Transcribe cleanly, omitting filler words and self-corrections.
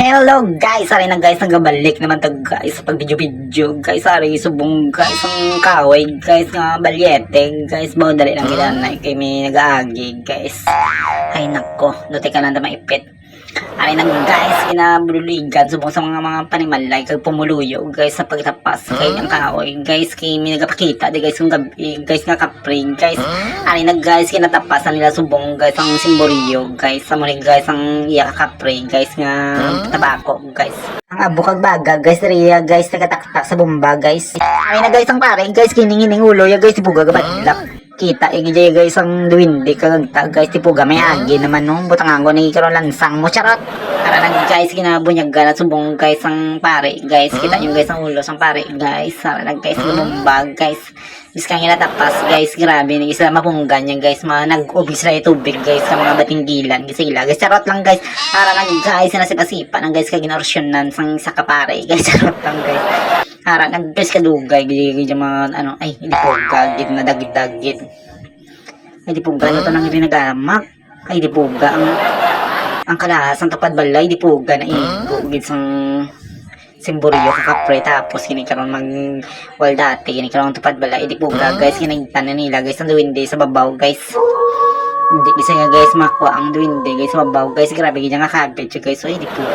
Hello guys, sorry na guys, nagabalik naman to guys sa pag video guys, sorry subong guys ang kaway guys nga balyete guys, bawa dali lang gidanay kay may nag-aagi guys. Ay nako, dote ka lang na maipit. Ay nang guys, kinabululigan subong sa mga panimalay kag pumuluyo guys sa pagtapas kay ang kahoy guys, kay may nagapakita di guys kung gabi guys nga kapring guys. Ay nang guys, kinatapasan nila subong guys ang simboriyo guys, sa muli guys ang iya kapring guys nga tabako guys. Ang abo kag baga guys, riya guys nagataktak sa bomba guys. Ay na guys ang pare guys, kining ulo ya guys, ibuga gabatlak. Kita igijay guys ang duwindi kagagta guys, tipuga may agi naman nung butangango ni karon lansang mo charot. Para nang guys kinabunyagan at subong guys ang pare guys, kita nyo guys ang ulo sang pare guys. Para nang guys lumumbag guys, iskang inatapas guys, grabe ni isa mapunggan yan guys, mga nag-ubis na tubig guys sa mga batinggilan gisila guys, charot lang guys. Para nang guys sinasipa nang guys kaginaorsyonan sang isa ka pare guys, charot lang guys. Para nang guys kadugay gigi mga ano, ay hindi po gagid na dagit-dagit. Ay di po gano to nang rinagamak. Ay di po ang kalahas ang tapad balay di po na igugid sang simboriyo kakapre, tapos kinikaroon mag wal dati kinikaroon tapad balay di po guys, kinagtan na nila guys ang duwinde sa babaw guys. Hindi bisa nga guys makuha ang duwinde guys sa babaw guys, grabe gid nga kabit guys. So ay di po